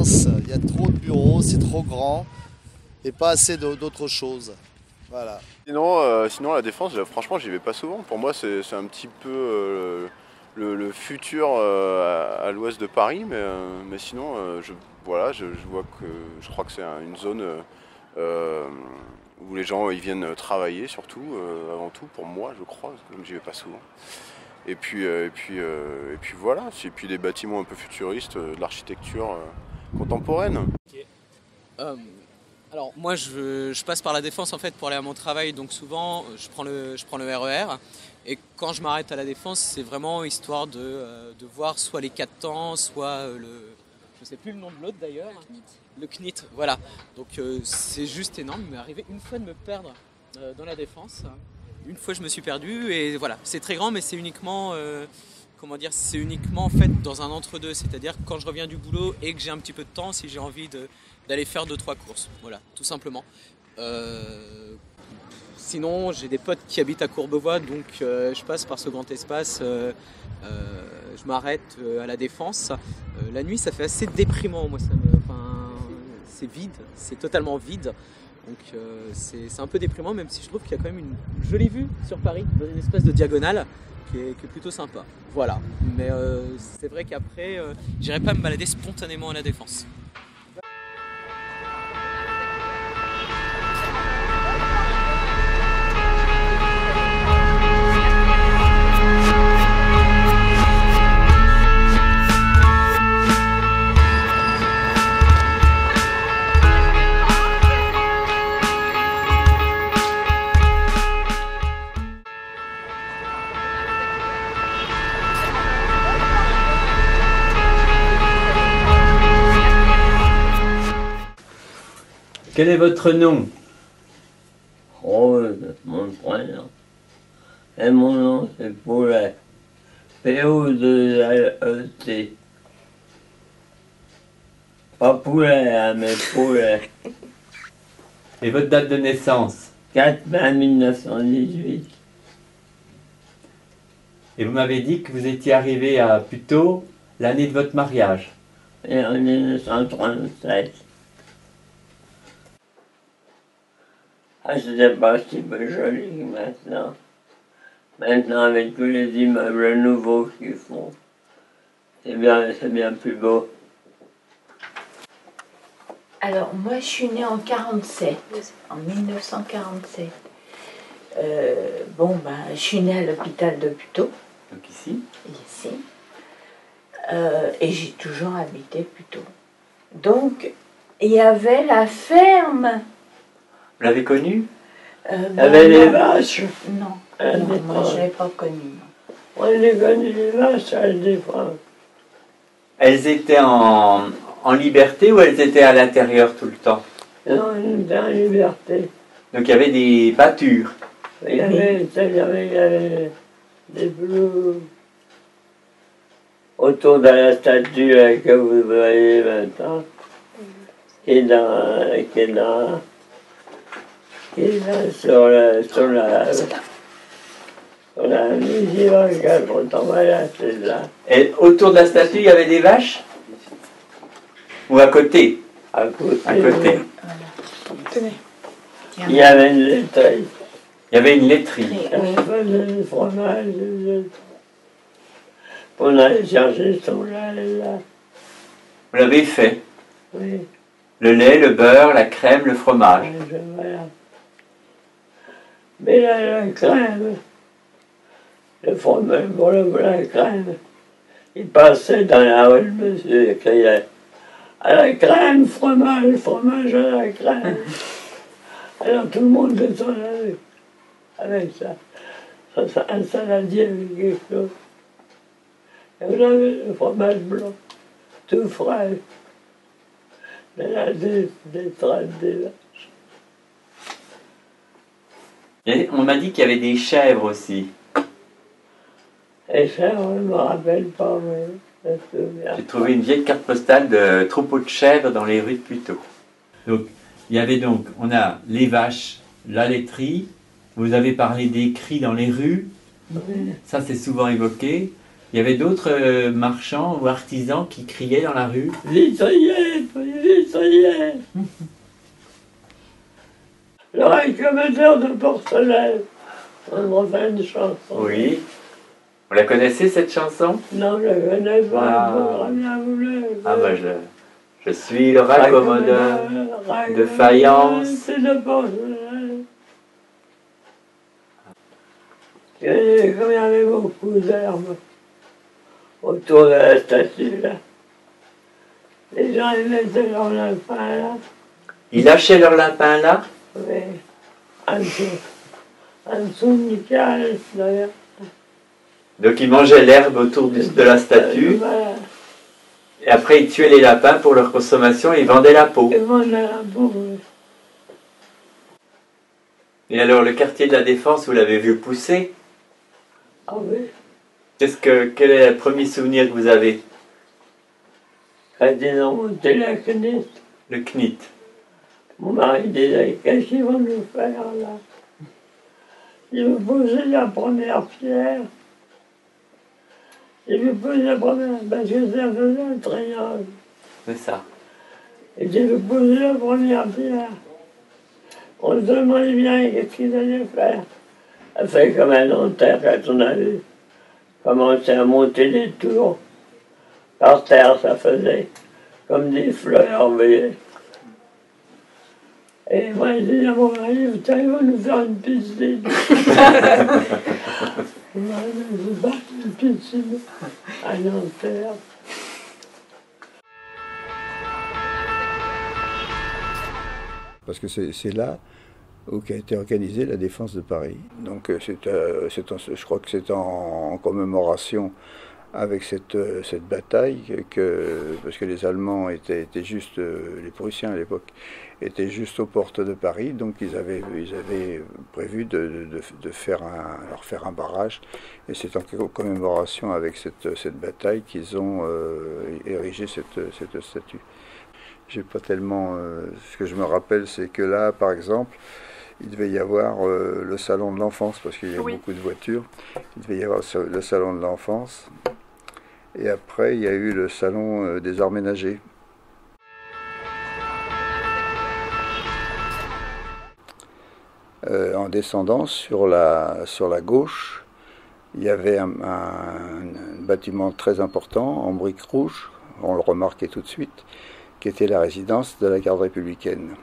Défense. Il y a trop de bureaux, c'est trop grand et pas assez d'autres choses. Voilà. Sinon la Défense, franchement, j'y vais pas souvent. Pour moi, c'est un petit peu le futur à l'ouest de Paris, mais sinon, je vois que je crois que c'est une zone où les gens ils viennent travailler surtout, avant tout pour moi, je crois, comme j'y vais pas souvent. Et puis voilà, et puis des bâtiments un peu futuristes, de l'architecture contemporaine. Okay. Alors moi je passe par la Défense en fait pour aller à mon travail, donc souvent je prends le RER, et quand je m'arrête à la Défense c'est vraiment histoire de voir soit les 4 temps, soit je sais plus le nom de l'autre d'ailleurs, le CNIT, voilà. Donc c'est juste énorme, il m'est arrivé une fois de me perdre dans la Défense, une fois je me suis perdu, et voilà, c'est très grand mais c'est uniquement c'est uniquement en fait dans un entre-deux, c'est-à-dire quand je reviens du boulot et que j'ai un petit peu de temps, si j'ai envie d'aller faire 2-3 courses, voilà, tout simplement. Sinon, j'ai des potes qui habitent à Courbevoie, donc je passe par ce grand espace, je m'arrête à la Défense. La nuit, ça fait assez déprimant, moi, c'est vide, c'est totalement vide. Donc c'est un peu déprimant, même si je trouve qu'il y a quand même une jolie vue sur Paris, dans une espèce de diagonale qui est plutôt sympa. Voilà, mais c'est vrai qu'après, j'irai pas me balader spontanément à la Défense. Quel est votre nom? Rose, mon prénom. Et mon nom, c'est Poulet. P-O-2-L-E-T. Pas poulet, hein, mais poulet. Et votre date de naissance? 4 mai 1918. Et vous m'avez dit que vous étiez arrivé à Puteaux l'année de votre mariage. Et en 1937. Ah, c'était pas un petit peu joli maintenant. Maintenant, avec tous les immeubles nouveaux qu'ils font, c'est bien plus beau. Alors, moi, je suis née en 47, en 1947. Je suis née à l'hôpital de Puteaux. Donc ici? Ici. Et j'ai toujours habité Puteaux. Donc, il y avait la ferme. Vous l'avez connue? Il y avait les vaches. Non, moi je ne l'ai pas connue. Moi j'ai connu les vaches à des fois. Elles étaient en liberté ou elles étaient à l'intérieur tout le temps? Non, elles étaient en liberté. Donc il y avait des pâtures. Il y avait des bleus autour de la statue que vous voyez maintenant, qui est là sur la musique, c'est là. Et autour de la statue, il y avait des vaches? Ou à côté? À côté. À côté. Tenez. Il y avait une laiterie. Il y avait une laiterie. On faisait du fromage, on allait chercher son lait là. Vous l'avez fait? Oui. Le lait, le beurre, la crème, le fromage. Voilà. Mais la crème, le fromage pour la crème, il passait dans la rue, le monsieur criait à la crème, fromage à la crème. Alors tout le monde descendait avec ça. Un saladier avec quelque chose. Et vous avez le fromage blanc, tout frais. Mais là, des traces des vaches. Et on m'a dit qu'il y avait des chèvres aussi. Et ça, on ne me rappelle pas, mais ça se souvient. J'ai trouvé une vieille carte postale de troupeaux de chèvres dans les rues de Puteaux. Donc, il y avait donc, on a les vaches, la laiterie, vous avez parlé des cris dans les rues, Oui. ça c'est souvent évoqué. Il y avait d'autres marchands ou artisans qui criaient dans la rue. Vitrier, l'électrier. Le récamateur de porcelaine. On refait une chanson. Oui. Vous la connaissez cette chanson? Non, je ne connais pas. Ah. J'aurais bien voulu. Ah bah je suis le raccommodeur de faïence. Et de porcelaine. Et comme il y avait beaucoup d'herbes autour de la statue, là, les gens ils mettaient leur lapin là. Ils lâchaient leur lapin là? Oui, en dessous du calme, d'ailleurs. Donc ils mangeaient l'herbe autour de la statue, Voilà. et après ils tuaient les lapins pour leur consommation et ils vendaient la peau. Et on a la boue. Et alors le quartier de la Défense, vous l'avez vu pousser? Ah oui, Quel est le premier souvenir que vous avez? quand ils ont monté la CNIT, Le CNIT. mon mari disait, qu'est-ce qu'ils vont nous faire là? Ils vont poser la première pierre. Ils vont poser la première, parce que ça faisait un triangle. C'est ça. Et ils vont poser la première pierre. On se demandait bien qu'est-ce qu'ils allaient faire. Ça fait comme un dentaire quand on a vu commencer à monter des tours. Par terre, ça faisait comme des fleurs, vous voyez. Et moi, je dis à mon mari, putain, ils vont nous faire une piscine. Ils battent une piscine à Nanterre. Parce que c'est là où a été organisée la défense de Paris. Donc je crois que c'est en commémoration avec cette bataille, parce que les Allemands étaient juste, les Prussiens à l'époque, étaient juste aux portes de Paris, donc ils avaient prévu de leur faire un barrage, et c'est en commémoration avec cette bataille qu'ils ont érigé cette statue. J'ai pas tellement. Ce que je me rappelle, c'est que là, par exemple, il devait y avoir le salon de l'enfance, parce qu'il y a beaucoup de voitures. Il devait y avoir le salon de l'enfance. Et après, il y a eu le salon des arts ménagers. En descendant sur la gauche, il y avait un bâtiment très important en briques rouges, on le remarquait tout de suite, qui était la résidence de la garde républicaine.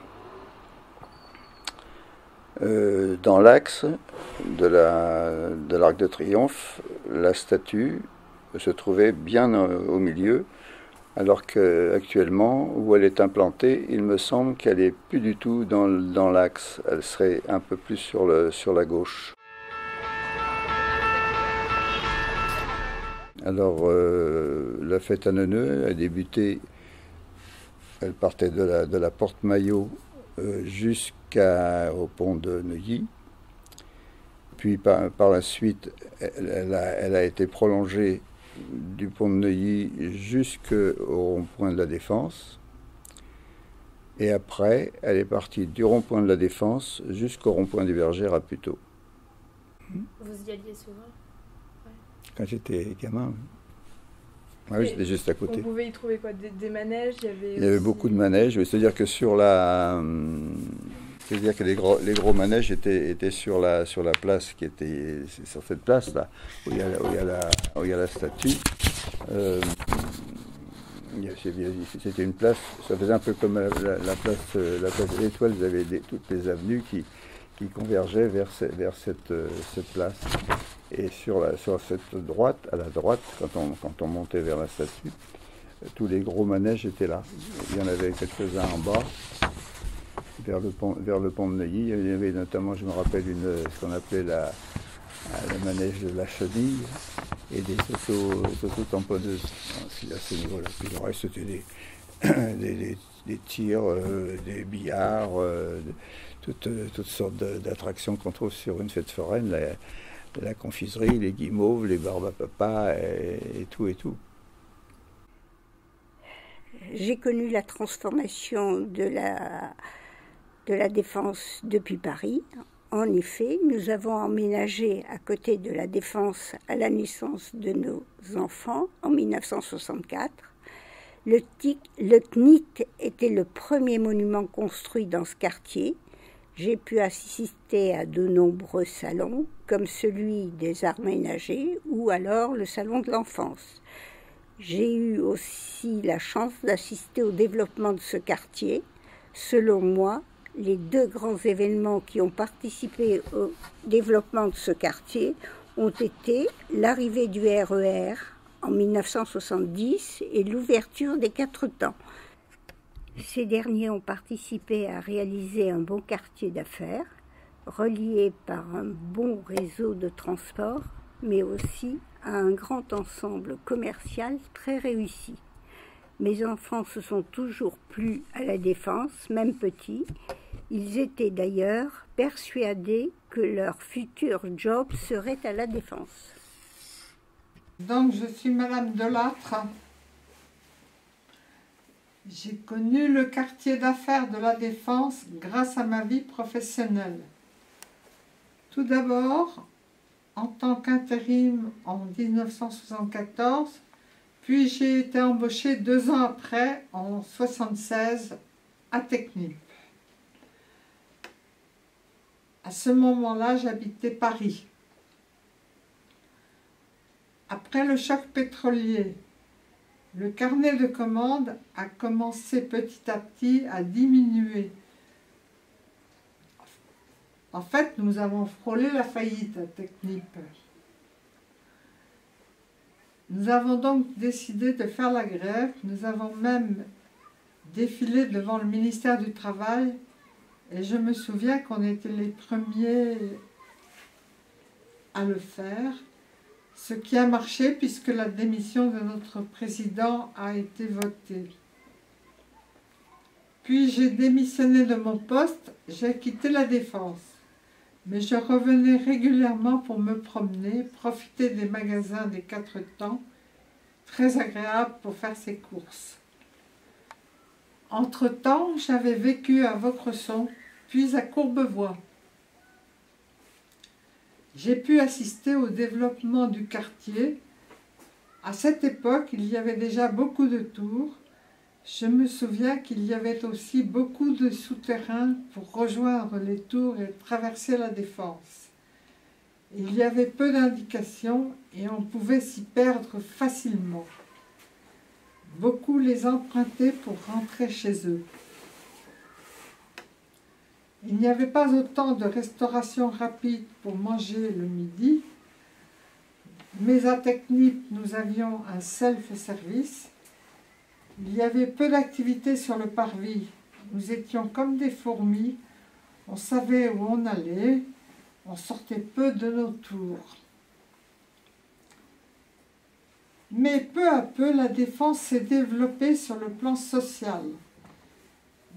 Dans l'axe de l'Arc de Triomphe, la statue se trouvait bien au milieu, alors qu'actuellement, où elle est implantée, il me semble qu'elle n'est plus du tout dans l'axe, elle serait un peu plus sur la gauche. Alors, la fête à Neuneu a débuté. Elle partait de la porte Maillot jusqu'au pont de Neuilly. Puis par la suite, elle a été prolongée du pont de Neuilly jusqu'au rond-point de la Défense. Et après, elle est partie du rond-point de la Défense jusqu'au rond-point des Bergères à Puteaux. Vous y alliez souvent? Ouais. Quand j'étais gamin. Oui, j'étais juste à côté. Vous pouvez y trouver quoi? Des manèges? Il y avait beaucoup de manèges, c'est-à-dire que c'est-à-dire que les gros manèges étaient sur la place qui était sur cette place là où il y a la statue. C'était une place, ça faisait un peu comme la place de l'Étoile. Vous avez toutes les avenues qui convergeaient vers cette place. Et sur cette droite, à la droite, quand on montait vers la statue, tous les gros manèges étaient là. Il y en avait quelques-uns en bas, vers le pont de Neuilly. Il y avait notamment, je me rappelle, ce qu'on appelait le manège de la chenille et des auto-tamponneuses à ce niveau-là. Puis le reste, c'était des tirs, des billards, toutes sortes d'attractions qu'on trouve sur une fête foraine. La confiserie, les guimauves, les barbes à papa et tout et tout. J'ai connu la transformation de la Défense depuis Paris. En effet, nous avons emménagé à côté de la Défense à la naissance de nos enfants en 1964. Le CNIT était le premier monument construit dans ce quartier. J'ai pu assister à de nombreux salons, comme celui des arts ménagers ou alors le salon de l'enfance. J'ai eu aussi la chance d'assister au développement de ce quartier. Selon moi, les deux grands événements qui ont participé au développement de ce quartier ont été l'arrivée du RER en 1970 et l'ouverture des 4 temps. Ces derniers ont participé à réaliser un bon quartier d'affaires, relié par un bon réseau de transport, mais aussi à un grand ensemble commercial très réussi. Mes enfants se sont toujours plu à la Défense, même petits. Ils étaient d'ailleurs persuadés que leur futur job serait à la Défense. Donc je suis Madame Delattre. J'ai connu le quartier d'affaires de la Défense grâce à ma vie professionnelle. Tout d'abord, en tant qu'intérim en 1974, puis j'ai été embauchée 2 ans après, en 1976, à Technip. À ce moment-là, j'habitais Paris. Après le choc pétrolier, le carnet de commandes a commencé petit à petit à diminuer. En fait, nous avons frôlé la faillite à Technip. Nous avons donc décidé de faire la grève. Nous avons même défilé devant le ministère du Travail. Et je me souviens qu'on était les premiers à le faire. Ce qui a marché puisque la démission de notre président a été votée. Puis j'ai démissionné de mon poste, j'ai quitté la Défense. Mais je revenais régulièrement pour me promener, profiter des magasins des 4 temps, très agréable pour faire ses courses. Entre-temps, j'avais vécu à Vaucresson, puis à Courbevoie. J'ai pu assister au développement du quartier. À cette époque, il y avait déjà beaucoup de tours. Je me souviens qu'il y avait aussi beaucoup de souterrains pour rejoindre les tours et traverser la Défense. Il y avait peu d'indications et on pouvait s'y perdre facilement. Beaucoup les empruntaient pour rentrer chez eux. Il n'y avait pas autant de restauration rapide pour manger le midi, mais à Technip, nous avions un self-service. Il y avait peu d'activités sur le parvis. Nous étions comme des fourmis. On savait où on allait. On sortait peu de nos tours. Mais peu à peu, la Défense s'est développée sur le plan social.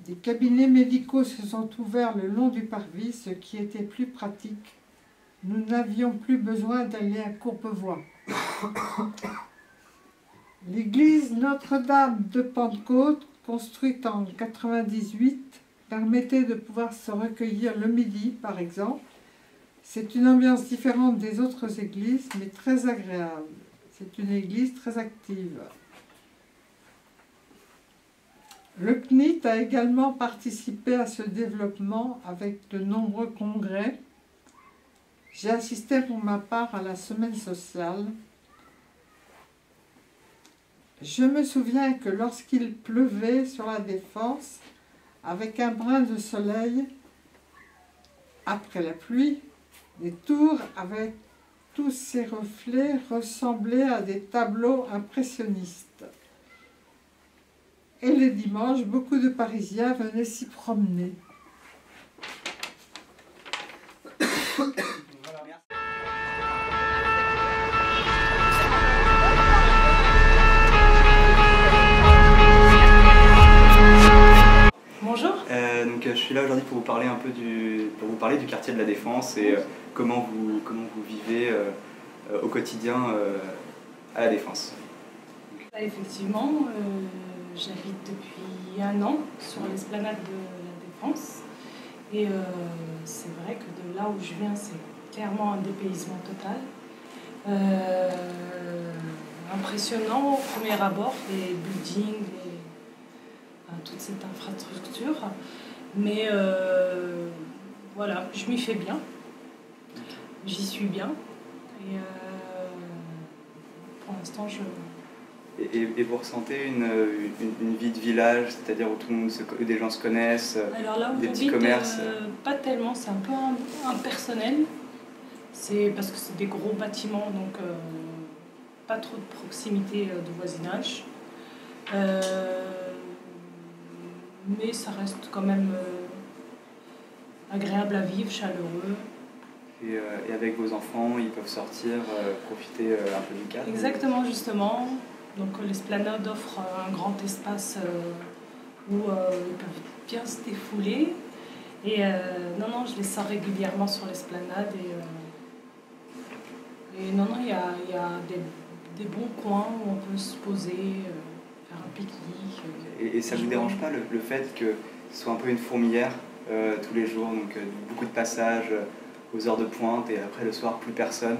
Des cabinets médicaux se sont ouverts le long du parvis, ce qui était plus pratique. Nous n'avions plus besoin d'aller à Courbevoie. L'église Notre-Dame de Pentecôte, construite en 1998, permettait de pouvoir se recueillir le midi, par exemple. C'est une ambiance différente des autres églises, mais très agréable. C'est une église très active. Le CNIT a également participé à ce développement avec de nombreux congrès. J'ai assisté pour ma part à la semaine sociale. Je me souviens que lorsqu'il pleuvait sur la Défense, avec un brin de soleil, après la pluie, les tours avec tous ces reflets ressemblaient à des tableaux impressionnistes. Et les dimanches, beaucoup de Parisiens venaient s'y promener. Bonjour. Donc je suis là aujourd'hui pour vous parler un peu du quartier de la Défense et comment vous vivez au quotidien à la Défense. Effectivement, j'habite depuis 1 an sur l'esplanade de la Défense et c'est vrai que de là où je viens, c'est clairement un dépaysement total. impressionnant au premier abord, les buildings, toute cette infrastructure. Mais voilà, je m'y fais bien, j'y suis bien. Et pour l'instant, Et vous ressentez une vie de village, c'est-à-dire où tout le monde des gens se connaissent, alors là où des petits j'habite, commerces pas tellement, c'est un peu impersonnel. C'est parce que c'est des gros bâtiments, donc pas trop de proximité de voisinage. Mais ça reste quand même agréable à vivre, chaleureux. Et avec vos enfants, ils peuvent sortir, profiter un peu du cadre. Exactement, justement. Donc l'esplanade offre un grand espace où ils peuvent bien se défouler. Et non, je les sors régulièrement sur l'esplanade. Et non, il y a des bons coins où on peut se poser, faire un pique-nique. Et ça ne vous dérange pas le fait que ce soit un peu une fourmilière tous les jours, donc beaucoup de passages aux heures de pointe et après le soir plus personne?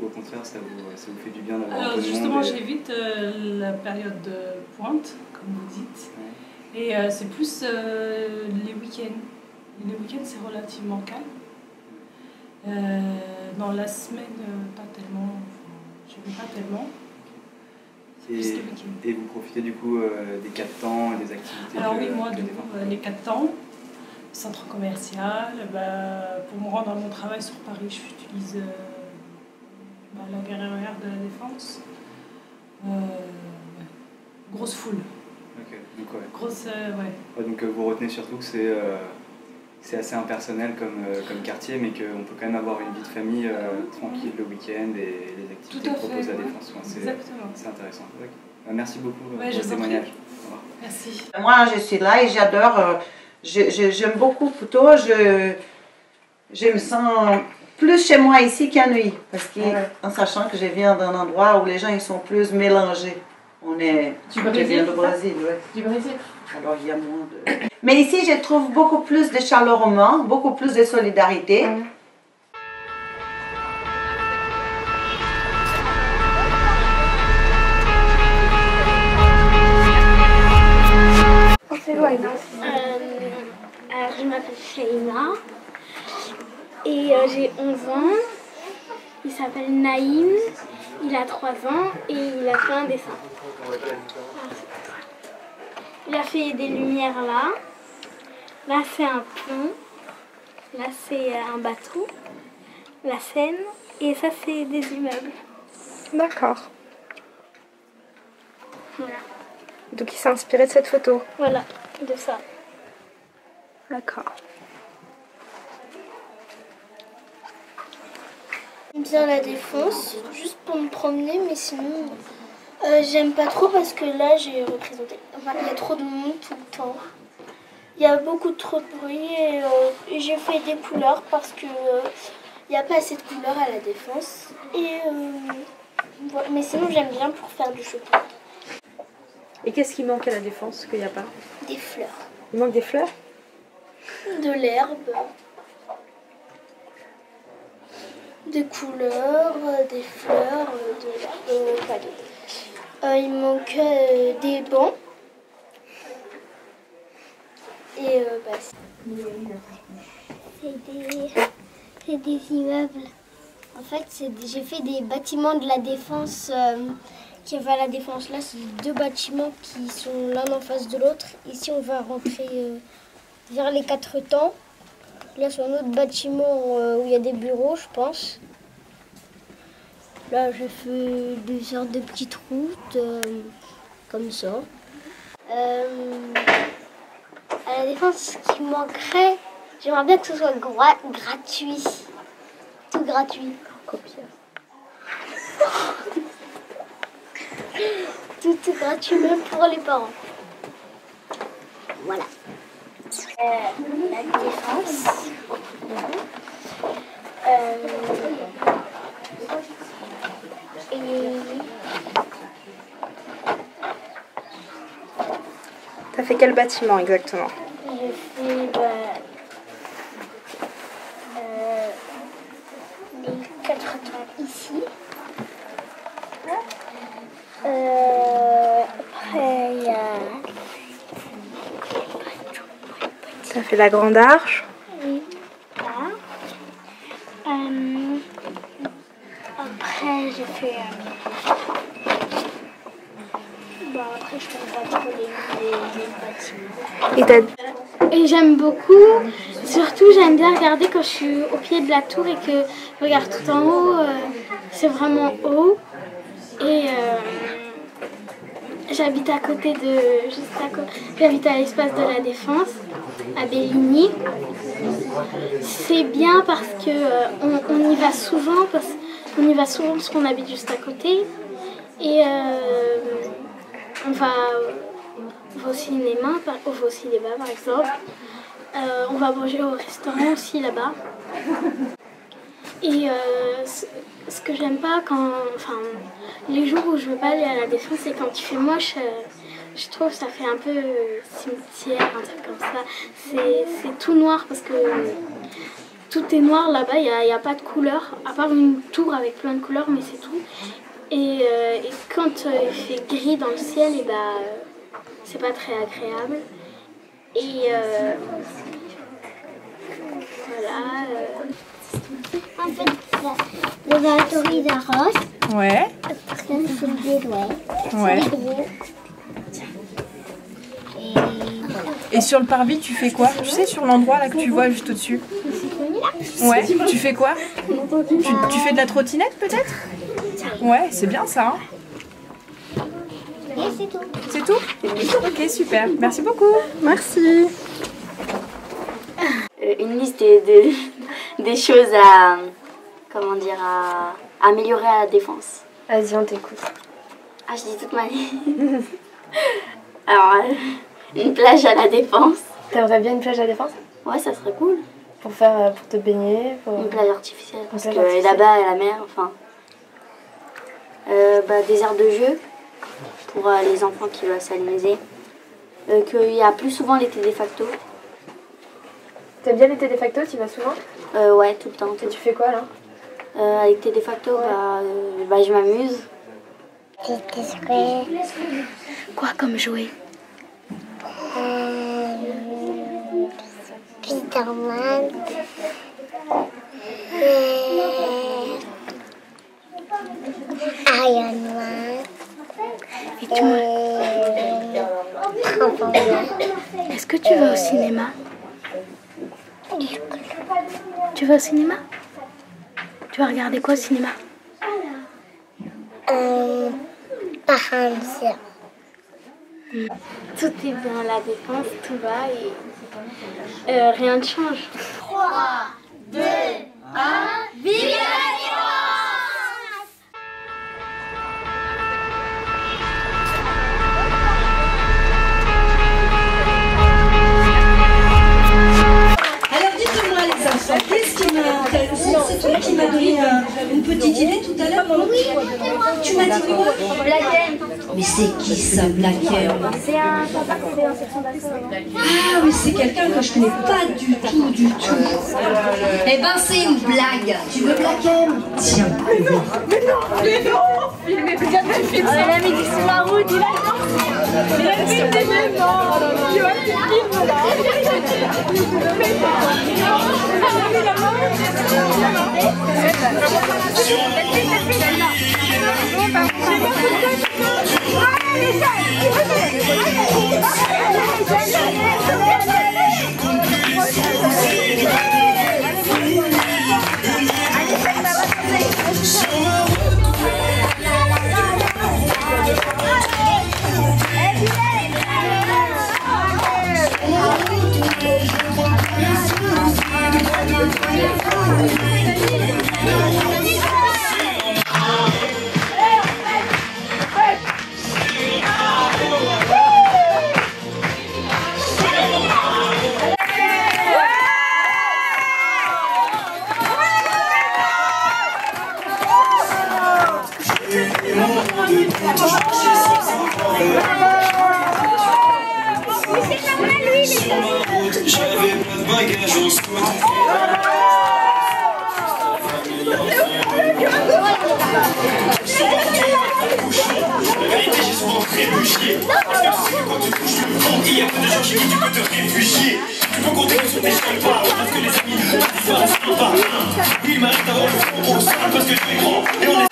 Ou au contraire ça vous fait du bien d'avoir un peu de monde? Justement, j'évite la période de pointe, comme vous dites. Ouais. Et c'est plus les week-ends. Les week-ends, c'est relativement calme. Dans la semaine, pas tellement. Je ne vais pas tellement. Et vous profitez du coup des 4 temps et des activités? Alors oui, moi, du coup, les 4 temps, centre commercial, pour me rendre à mon travail sur Paris, j'utilise la gare RER de la Défense. Grosse foule. Ok, donc ouais. Grosse, ouais. Donc vous retenez surtout que c'est assez impersonnel comme quartier, mais qu'on peut quand même avoir une vie de famille tranquille le week-end et les activités que propose la Défense. C'est intéressant. Okay. Merci beaucoup pour ce témoignage. Au revoir. Merci. Moi, je suis là et j'adore. J'aime beaucoup plutôt. Je me sens plus chez moi ici qu'à Nuit, parce qu'en sachant que je viens d'un endroit où les gens ils sont plus mélangés. Je viens du Brésil, oui. Du Brésil. Alors il y a moins de... Mais ici, je trouve beaucoup plus de chaleurement, beaucoup plus de solidarité. On s'éloigne. Alors, je m'appelle Sheima et j'ai 11 ans. Il s'appelle Naïm, il a 3 ans et il a fait un dessin. Il a fait des lumières là. Là, c'est un pont. Là, c'est un bateau. La Seine. Et ça, c'est des immeubles. D'accord. Voilà. Donc, il s'est inspiré de cette photo. Voilà, de ça. D'accord. J'aime bien la Défense, juste pour me promener, mais sinon, j'aime pas trop parce que là, j'ai représenté. Enfin, il y a trop de monde tout le temps. Il y a beaucoup trop de bruit et j'ai fait des couleurs parce que il n'y a pas assez de couleurs à la Défense. Voilà. Mais sinon, j'aime bien pour faire du shopping. Et qu'est-ce qui manque à la Défense qu'il n'y a pas? Des fleurs. Il manque des fleurs? De l'herbe. Des couleurs, des fleurs, de l'herbe, pas d'autre. Il manque des bancs. Et c'est des immeubles. En fait, j'ai fait des bâtiments de la Défense qui avaient à la Défense. Là, c'est 2 bâtiments qui sont l'un en face de l'autre. Ici, on va rentrer vers les 4 temps. Là, c'est un autre bâtiment où il y a des bureaux, je pense. Là, je fais des sortes de petites routes, comme ça. À la Défense, ce qui manquerait, j'aimerais bien que ce soit gratuit. Tout gratuit. Copieur. Tout gratuit, même pour les parents. Voilà. La Défense. T'as fait quel bâtiment exactement? J'ai fait les 4 temps ici. fait la Grande Arche. Oui. Après, j'ai fait... après, je connais pas trop les bâtiments. Et j'aime beaucoup, surtout j'aime bien regarder quand je suis au pied de la tour et que je regarde tout en haut, c'est vraiment haut. Et j'habite à côté j'habite à l'espace de la Défense, à Bélligny. C'est bien parce que on y va souvent, parce qu'on habite juste à côté. Et on va au cinéma, par exemple. On va manger au restaurant aussi là-bas. Et ce que j'aime pas les jours où je veux pas aller à la Défense, c'est quand il fait moche. Je trouve que ça fait un peu cimetière, un truc comme ça. C'est tout noir parce que tout est noir là-bas, il n'y a pas de couleur, à part une tour avec plein de couleurs, mais c'est tout. Et quand il fait gris dans le ciel, c'est pas très agréable. Et voilà. En fait, le Valtteri d'Arros. Ouais. Parce que c'est des doigts. Ouais. C'est gros. Et voilà. Et sur le parvis, tu fais quoi? Tu sais, sur l'endroit là que tu vois juste au-dessus? Ouais, tu fais quoi? Tu fais de la trottinette peut-être? Ouais, c'est bien ça. Hein? Et c'est tout. C'est tout? Ok, super. Merci beaucoup. Merci. Une liste des choses à améliorer à la Défense. Vas-y, on t'écoute. Ah, je dis toute ma vie. Alors, une plage à la Défense. T'aimerais bien une plage à la Défense? Ouais, ça serait cool. Pour te baigner Une plage artificielle. Parce que là-bas, à la mer, des aires de jeu pour les enfants qui veulent s'amuser. Qu'il y a plus souvent les téléfactos. T'aimes bien les téléfactos? Tu y vas souvent? Ouais, tout le temps. Et tu fais quoi là? Avec téléfactos, je m'amuse. Quoi comme jouet? Spider-Man. Iron Man. Et toi? Est-ce que tu vas au cinéma? Tu vas au cinéma? Tu vas regarder quoi au cinéma? Parantia. Tout est bien à la Défense, tout va et rien ne change. 3, 2, 1, vive la Défense! Alors dites-moi les enfants, qu'est-ce qui m'a... C'est toi qui m'as donné une petite idée tout à l'heure. Tu m'as dit quoi? Black M. Mais c'est qui ça, Black M? C'est un papa qui est en section d'assaut. Ah, mais c'est quelqu'un que je connais pas du tout. Eh ben, c'est une blague. Tu veux Black M? Tiens. Mais non. Filmez bien du film. Elle a mis du sur la route, il a mis des éléments. Tu vois, tu filmes là. J'avais pas de bagages en scout. La vérité, j'ai souvent trébuché. Parce que tu sais, quand tu touches le fond, il y a peu de gens chez qui tu peux te réfugier. Tu peux compter sur tes cheveux pas, parce que les amis, pas des soirs, pas. Oui, il m'arrête d'avoir le front au sol parce que je suis grand. Et on est.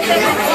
Attends,